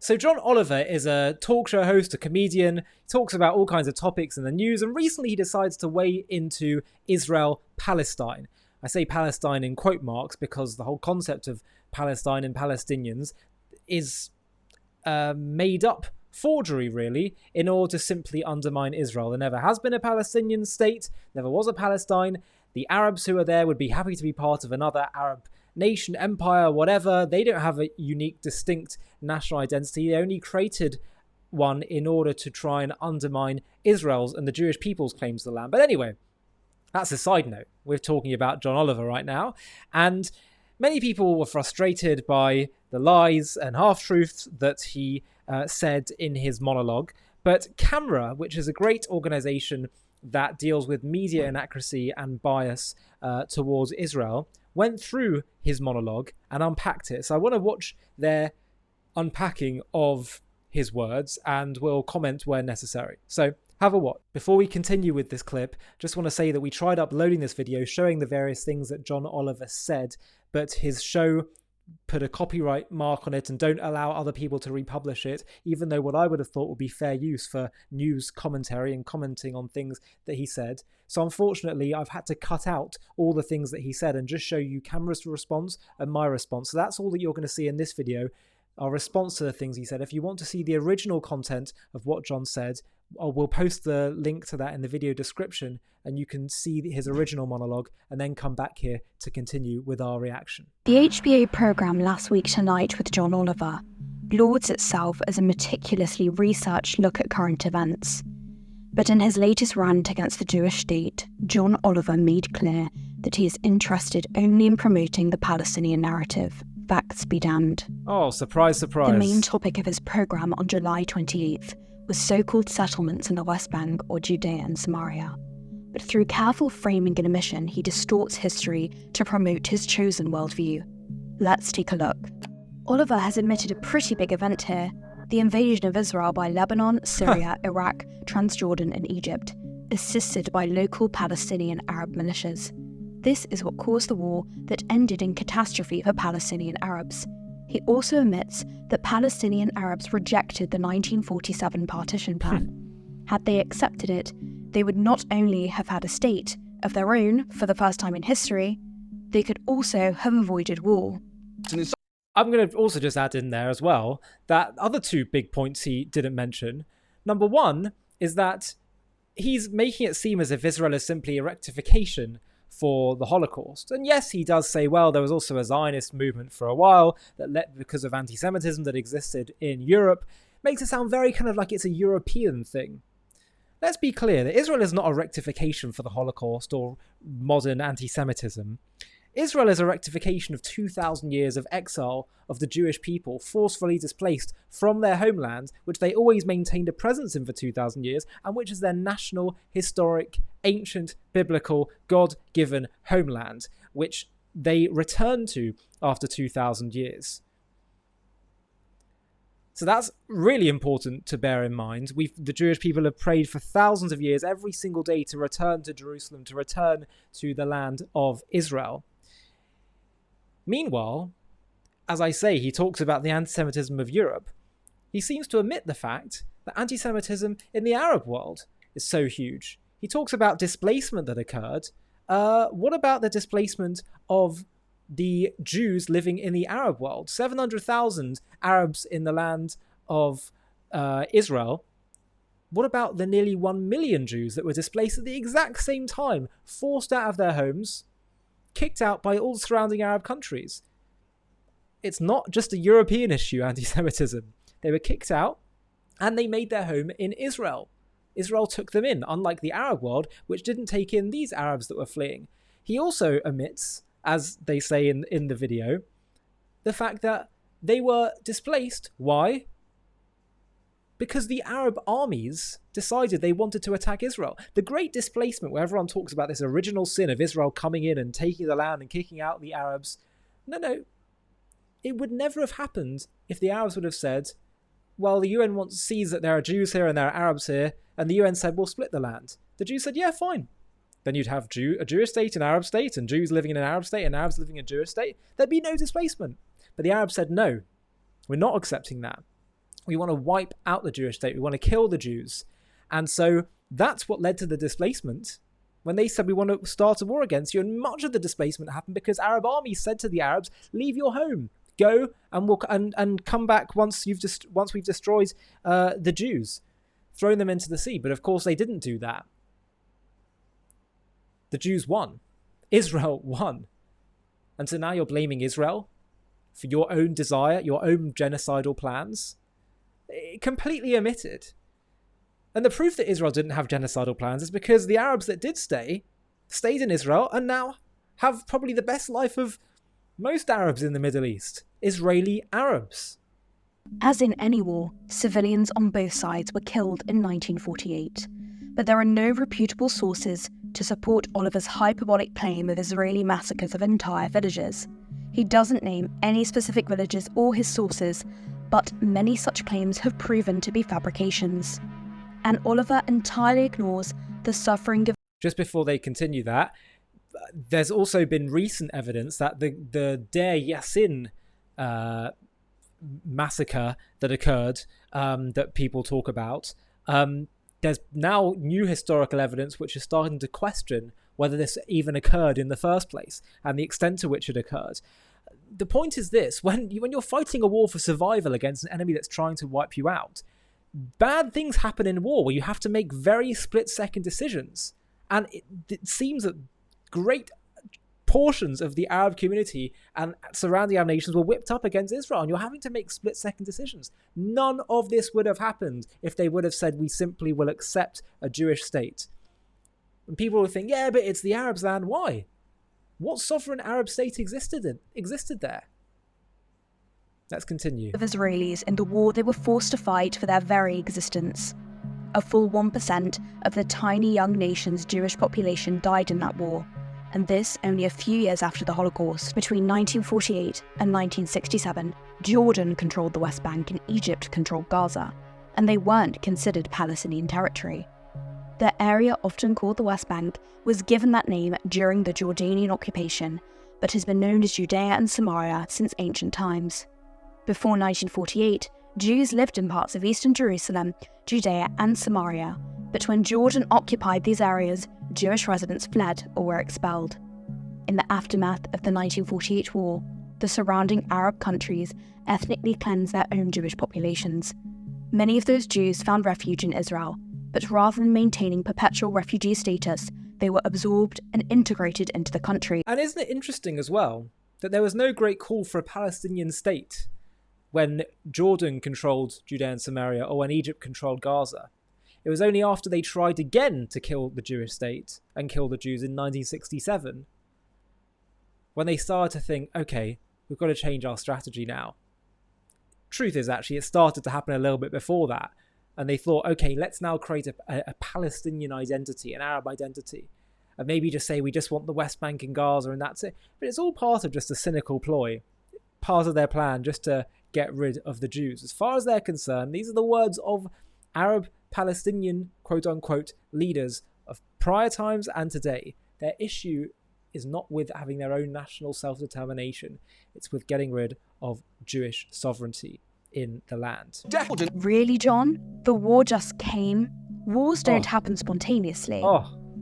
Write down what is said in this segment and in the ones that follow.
So John Oliver is a talk show host, a comedian. He talks about all kinds of topics in the news, and recently he decides to weigh into Israel-Palestine. I say Palestine in quote marks because the whole concept of Palestine and Palestinians is made up forgery, really, in order to simply undermine Israel. There never has been a Palestinian state, never was a Palestine. The Arabs who are there would be happy to be part of another Arab nation, empire, whatever. They don't have a unique, distinct national identity. They only created one in order to try and undermine Israel's and the Jewish people's claims to the land. But anyway, that's a side note. We're talking about John Oliver right now. And many people were frustrated by the lies and half-truths that he said in his monologue. But Camera, which is a great organization that deals with media inaccuracy and bias towards Israel, went through his monologue and unpacked it. So I want to watch their unpacking of his words and we'll comment where necessary. So have a watch. Before we continue with this clip, just want to say that we tried uploading this video showing the various things that John Oliver said, but his show put a copyright mark on it and don't allow other people to republish it, even though what I would have thought would be fair use for news commentary and commenting on things that he said. So unfortunately, I've had to cut out all the things that he said and just show you Camera's response and my response. So that's all that you're going to see in this video, our response to the things he said. If you want to see the original content of what John said, we'll post the link to that in the video description and you can see his original monologue and then come back here to continue with our reaction. The HBO programme Last Week Tonight with John Oliver lauds itself as a meticulously researched look at current events. But in his latest rant against the Jewish state, John Oliver made clear that he is interested only in promoting the Palestinian narrative. Facts be damned. Oh, surprise, surprise. The main topic of his programme on July 28th was so-called settlements in the West Bank or Judea and Samaria. But through careful framing and omission, he distorts history to promote his chosen worldview. Let's take a look. Oliver has admitted a pretty big event here, the invasion of Israel by Lebanon, Syria, Iraq, Transjordan and Egypt, assisted by local Palestinian Arab militias. This is what caused the war that ended in catastrophe for Palestinian Arabs. He also admits that Palestinian Arabs rejected the 1947 partition plan. Had they accepted it, they would not only have had a state of their own for the first time in history, they could also have avoided war. I'm going to also just add in there as well that other two big points he didn't mention. Number one is that he's making it seem as if Israel is simply a rectification for the Holocaust. And yes, he does say, well, there was also a Zionist movement for a while that led because of anti-Semitism that existed in Europe. Makes it sound very kind of like it's a European thing. Let's be clear that Israel is not a rectification for the Holocaust or modern anti-Semitism. Israel is a rectification of 2,000 years of exile of the Jewish people, forcefully displaced from their homeland, which they always maintained a presence in for 2,000 years, and which is their national, historic, ancient, biblical, God-given homeland, which they return to after 2,000 years. So that's really important to bear in mind. The Jewish people have prayed for thousands of years, every single day, to return to Jerusalem, to return to the land of Israel. Meanwhile, as I say, he talks about the anti-Semitism of Europe. He seems to omit the fact that anti-Semitism in the Arab world is so huge. He talks about displacement that occurred. What about the displacement of the Jews living in the Arab world? 700,000 Arabs in the land of Israel. What about the nearly 1 million Jews that were displaced at the exact same time, forced out of their homes, kicked out by all the surrounding Arab countries? It's not just a European issue, anti-Semitism. They were kicked out and they made their home in Israel. Israel took them in, unlike the Arab world, which didn't take in these Arabs that were fleeing. He also omits, as they say in the video, the fact that they were displaced. Why? Because the Arab armies decided they wanted to attack Israel. The Great Displacement, where everyone talks about this original sin of Israel coming in and taking the land and kicking out the Arabs. No. It would never have happened if the Arabs would have said, well, the UN sees that there are Jews here and there are Arabs here, and the UN said, we'll split the land. The Jews said, yeah, fine. Then you'd have a Jewish state, an Arab state, and Jews living in an Arab state, and Arabs living in a Jewish state. There'd be no displacement. But the Arabs said, no, we're not accepting that. We want to wipe out the Jewish state. We want to kill the Jews. And so that's what led to the displacement. When they said we want to start a war against you, and much of the displacement happened because Arab armies said to the Arabs, leave your home, go and we'll and come back once we've destroyed the Jews, thrown them into the sea. But of course they didn't do that. The Jews won. Israel won. And so now you're blaming Israel for your own desire, your own genocidal plans. Completely omitted. And the proof that Israel didn't have genocidal plans is because the Arabs that did stayed in Israel and now have probably the best life of most Arabs in the Middle East. Israeli Arabs. As in any war, civilians on both sides were killed in 1948. But there are no reputable sources to support Oliver's hyperbolic claim of Israeli massacres of entire villages. He doesn't name any specific villages or his sources, but many such claims have proven to be fabrications. And Oliver entirely ignores the suffering of... Just before they continue that, there's also been recent evidence that the Deir Yassin massacre that occurred, that people talk about, there's now new historical evidence which is starting to question whether this even occurred in the first place and the extent to which it occurred. The point is this: when you're fighting a war for survival against an enemy that's trying to wipe you out, bad things happen in war where you have to make very split-second decisions. And it seems that great portions of the Arab community and surrounding Arab nations were whipped up against Israel, and you're having to make split-second decisions. None of this would have happened if they would have said, we simply will accept a Jewish state. And people would think, yeah, but it's the Arabs' land. Why? What sovereign Arab state existed there? Let's continue. Of Israelis in the war they were forced to fight for their very existence. A full 1% of the tiny young nation's Jewish population died in that war, and this only a few years after the Holocaust. Between 1948 and 1967, Jordan controlled the West Bank and Egypt controlled Gaza, and they weren't considered Palestinian territory. The area often called the West Bank was given that name during the Jordanian occupation, but has been known as Judea and Samaria since ancient times. Before 1948, Jews lived in parts of eastern Jerusalem, Judea and Samaria, but when Jordan occupied these areas, Jewish residents fled or were expelled. In the aftermath of the 1948 war, the surrounding Arab countries ethnically cleansed their own Jewish populations. Many of those Jews found refuge in Israel, but rather than maintaining perpetual refugee status, they were absorbed and integrated into the country. And isn't it interesting as well that there was no great call for a Palestinian state when Jordan controlled Judea and Samaria or when Egypt controlled Gaza? It was only after they tried again to kill the Jewish state and kill the Jews in 1967 when they started to think, okay, we've got to change our strategy now. Truth is, actually, it started to happen a little bit before that. And they thought, okay, let's now create a Palestinian identity, an Arab identity. And maybe just say we just want the West Bank and Gaza and that's it. But it's all part of just a cynical ploy. Part of their plan just to get rid of the Jews. As far as they're concerned, these are the words of Arab Palestinian quote-unquote leaders of prior times and today. Their issue is not with having their own national self-determination. It's with getting rid of Jewish sovereignty in the land. Really, John? The war just came? Wars don't happen spontaneously.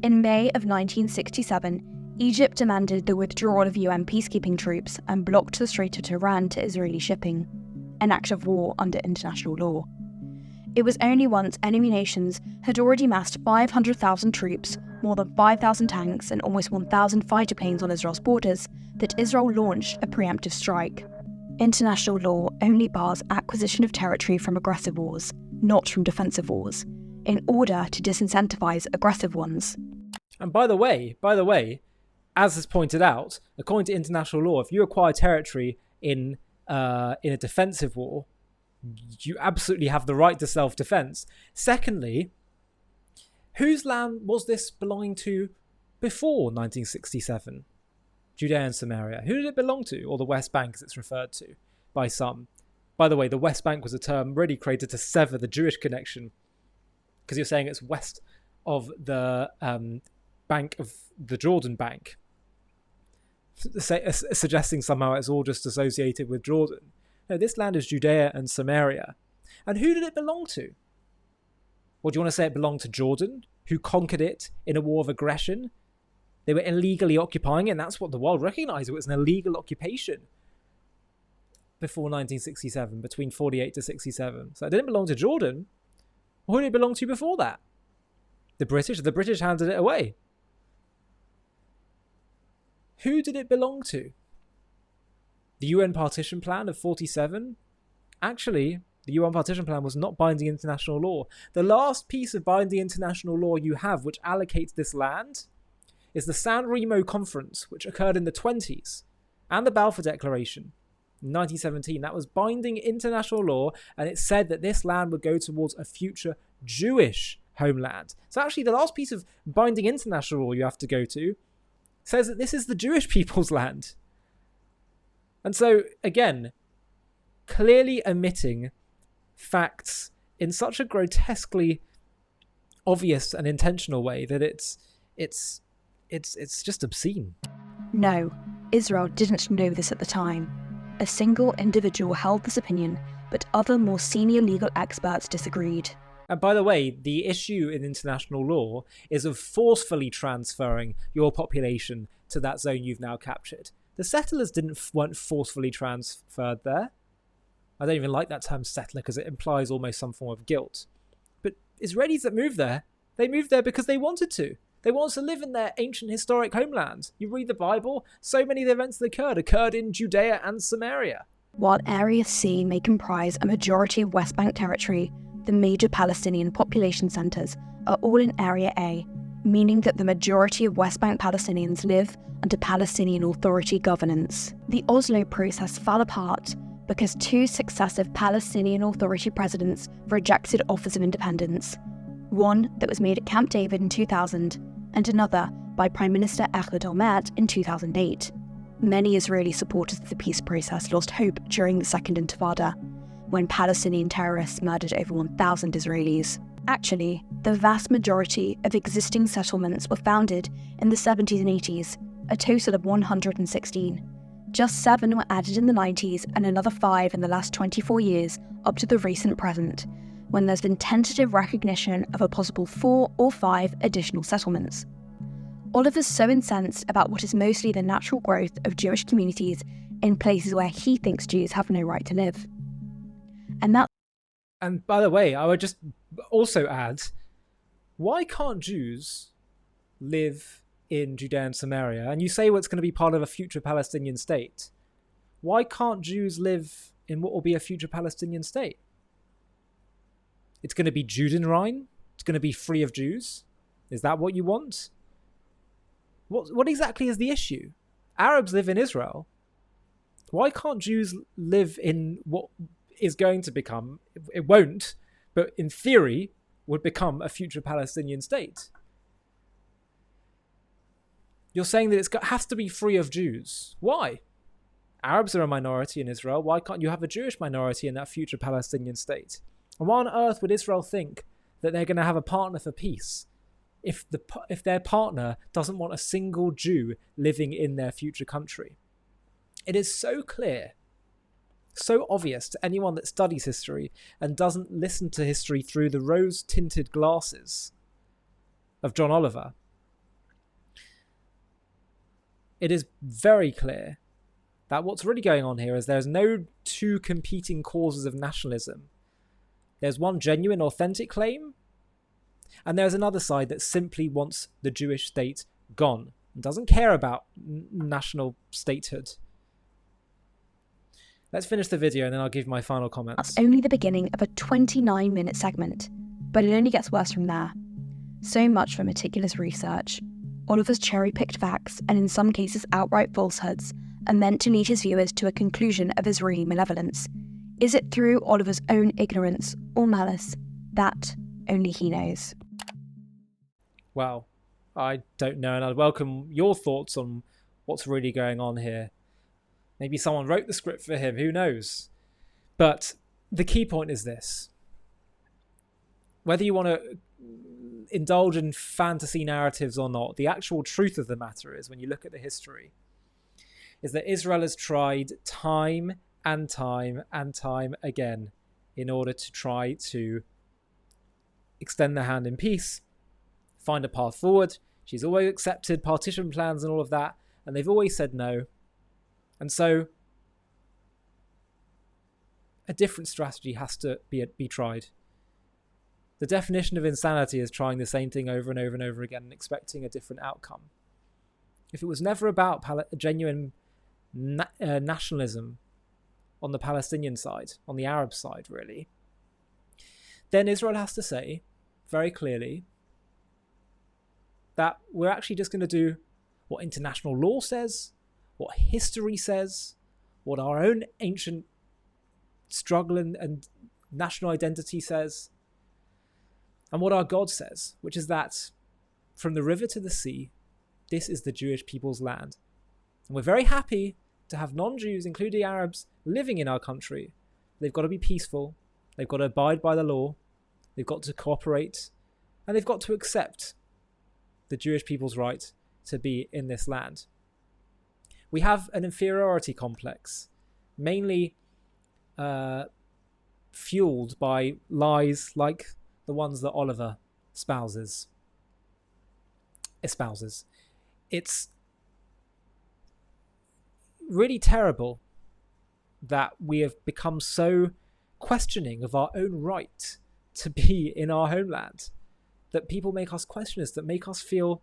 In May of 1967, Egypt demanded the withdrawal of UN peacekeeping troops and blocked the Strait of Tehran to Israeli shipping, an act of war under international law. It was only once enemy nations had already massed 500,000 troops, more than 5,000 tanks and almost 1,000 fighter planes on Israel's borders that Israel launched a preemptive strike. International law only bars acquisition of territory from aggressive wars, not from defensive wars, in order to disincentivize aggressive ones. And by the way, as is pointed out, according to international law, if you acquire territory in a defensive war, you absolutely have the right to self-defense. Secondly, whose land was this belonging to before 1967? Judea and Samaria. Who did it belong to? Or the West Bank, as it's referred to by some. By the way, the West Bank was a term really created to sever the Jewish connection, because you're saying it's west of the bank of the Jordan Bank, suggesting somehow it's all just associated with Jordan. No, this land is Judea and Samaria. And who did it belong to? Or do you want to say it belonged to Jordan, who conquered it in a war of aggression? They were illegally occupying it, and that's what the world recognized. It was an illegal occupation before 1967, between 48 to 67. So it didn't belong to Jordan. Who did it belong to before that? The British. The British handed it away. Who did it belong to? The UN partition plan of 47? Actually, the UN partition plan was not binding international law. The last piece of binding international law you have which allocates this land is the San Remo Conference, which occurred in the 20s, and the Balfour Declaration in 1917. That was binding international law, and it said that this land would go towards a future Jewish homeland. So actually, the last piece of binding international law you have to go to says that this is the Jewish people's land. And so, again, clearly omitting facts in such a grotesquely obvious and intentional way that it's just obscene. No, Israel didn't know this at the time. A single individual held this opinion, but other more senior legal experts disagreed. And by the way, the issue in international law is of forcefully transferring your population to that zone you've now captured. The settlers weren't forcefully transferred there. I don't even like that term settler because it implies almost some form of guilt. But Israelis that moved there, they moved there because they wanted to. They wanted to live in their ancient historic homeland. You read the Bible, so many of the events that occurred in Judea and Samaria. While Area C may comprise a majority of West Bank territory, the major Palestinian population centres are all in Area A, meaning that the majority of West Bank Palestinians live under Palestinian Authority governance. The Oslo process fell apart because two successive Palestinian Authority presidents rejected offers of independence, one that was made at Camp David in 2000 and another by Prime Minister Ehud Olmert in 2008. Many Israeli supporters of the peace process lost hope during the Second Intifada, when Palestinian terrorists murdered over 1,000 Israelis. Actually, the vast majority of existing settlements were founded in the 70s and 80s, a total of 116. Just 7 were added in the 90s and another 5 in the last 24 years up to the recent present, when there's been tentative recognition of a possible 4 or 5 additional settlements. Oliver's so incensed about what is mostly the natural growth of Jewish communities in places where he thinks Jews have no right to live. And by the way, I would just also add, why can't Jews live in Judea and Samaria? And you say it's going to be part of a future Palestinian state. Why can't Jews live in what will be a future Palestinian state? It's going to be Judenrein? It's going to be free of Jews? Is that what you want? What exactly is the issue? Arabs live in Israel. Why can't Jews live in what is going to become, it won't, but in theory would become a future Palestinian state? You're saying that it has to be free of Jews. Why? Arabs are a minority in Israel. Why can't you have a Jewish minority in that future Palestinian state? And why on earth would Israel think that they're going to have a partner for peace if their partner doesn't want a single Jew living in their future country? It is so clear, so obvious to anyone that studies history and doesn't listen to history through the rose-tinted glasses of John Oliver. It is very clear that what's really going on here is there's no two competing causes of nationalism. There's one genuine, authentic claim, and there's another side that simply wants the Jewish state gone and doesn't care about national statehood. Let's finish the video and then I'll give my final comments. That's only the beginning of a 29-minute segment, but it only gets worse from there. So much for meticulous research. Oliver's cherry-picked facts, and in some cases outright falsehoods, are meant to lead his viewers to a conclusion of Israeli malevolence. Is it through Oliver's own ignorance or malice? That only he knows. Well, I don't know, and I'd welcome your thoughts on what's really going on here. Maybe someone wrote the script for him, who knows? But the key point is this. Whether you want to indulge in fantasy narratives or not, the actual truth of the matter is, when you look at the history, is that Israel has tried time and time and time again in order to try to extend their hand in peace, find a path forward. She's always accepted partition plans and all of that, and they've always said no. And so a different strategy has to be tried. The definition of insanity is trying the same thing over and over and over again and expecting a different outcome. If it was never about genuine nationalism on the Palestinian side, on the Arab side really, then Israel has to say very clearly that we're actually just going to do what international law says, what history says, what our own ancient struggle and national identity says, and what our God says, which is that from the river to the sea, this is the Jewish people's land. And we're very happy to have non-Jews, including Arabs, living in our country. They've got to be peaceful. They've got to abide by the law. They've got to cooperate. And they've got to accept the Jewish people's right to be in this land. We have an inferiority complex, mainly fueled by lies like the ones that Oliver espouses. It's really terrible that we have become so questioning of our own right to be in our homeland, that people make us question us, that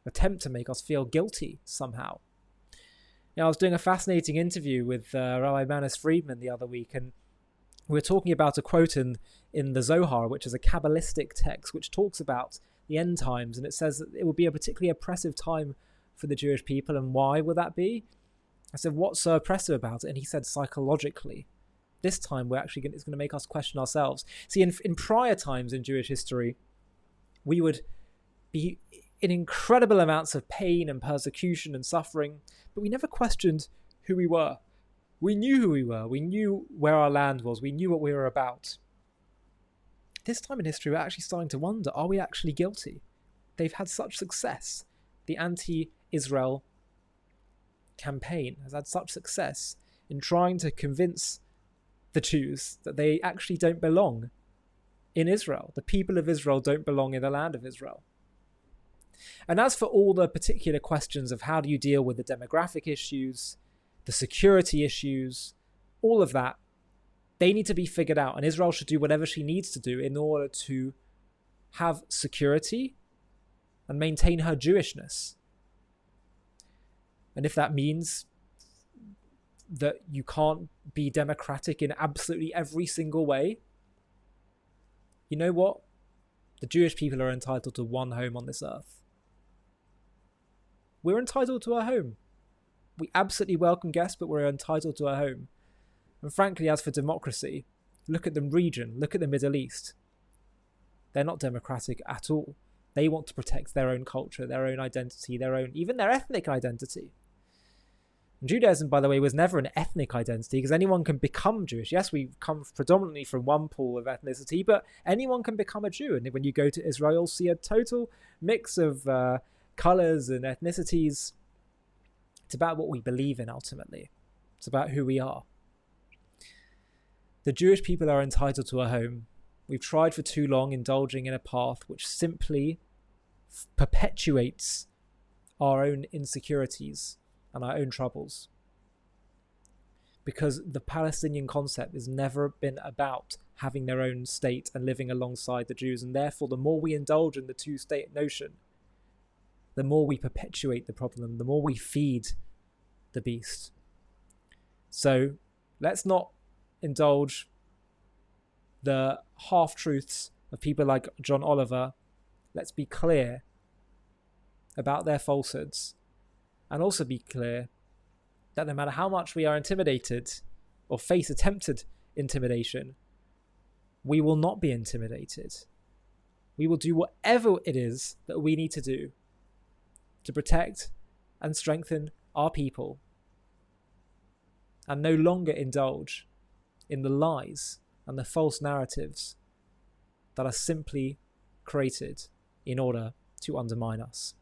attempt to make us feel guilty somehow. I was doing a fascinating interview with Rabbi Manis Friedman the other week, and we were talking about a quote in the Zohar, which is a Kabbalistic text, which talks about the end times, and it says that it will be a particularly oppressive time for the Jewish people. And why will that be? I said, what's so oppressive about it? And he said, psychologically. This time it's going to make us question ourselves. See, in prior times in Jewish history, we would be in incredible amounts of pain and persecution and suffering, but we never questioned who we were. We knew who we were. We knew where our land was. We knew what we were about. This time in history, we're actually starting to wonder, are we actually guilty? They've had such success. The anti-Israel campaign has had such success in trying to convince the Jews that they actually don't belong in Israel. The people of Israel don't belong in the land of Israel. And as for all the particular questions of how do you deal with the demographic issues, the security issues, all of that, they need to be figured out, and Israel should do whatever she needs to do in order to have security and maintain her Jewishness. And if that means that you can't be democratic in absolutely every single way, you know what? The Jewish people are entitled to one home on this earth. We're entitled to a home. We absolutely welcome guests, but we're entitled to a home. And frankly, as for democracy, look at the region, look at the Middle East. They're not democratic at all. They want to protect their own culture, their own identity, even their ethnic identity. And Judaism, by the way, was never an ethnic identity, because anyone can become Jewish. Yes, we come predominantly from one pool of ethnicity, but anyone can become a Jew. And when you go to Israel, you'll see a total mix of colours and ethnicities. It's about what we believe in, ultimately. It's about who we are. The Jewish people are entitled to a home. We've tried for too long indulging in a path which simply perpetuates our own insecurities and our own troubles. Because the Palestinian concept has never been about having their own state and living alongside the Jews, and therefore the more we indulge in the two-state notion, the more we perpetuate the problem, the more we feed the beast. So let's not indulge the half-truths of people like John Oliver. Let's be clear about their falsehoods, and also be clear that no matter how much we are intimidated or face attempted intimidation, we will not be intimidated. We will do whatever it is that we need to do to protect and strengthen our people, and no longer indulge in the lies and the false narratives that are simply created in order to undermine us.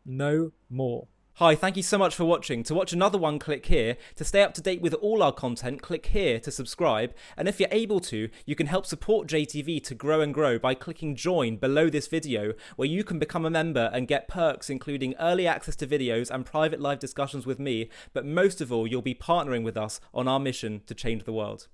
No more. Hi, thank you so much for watching. To watch another one, click here. To stay up to date with all our content, click here to subscribe. And if you're able to, you can help support JTV to grow and grow by clicking join below this video, where you can become a member and get perks including early access to videos and private live discussions with me. But most of all, you'll be partnering with us on our mission to change the world.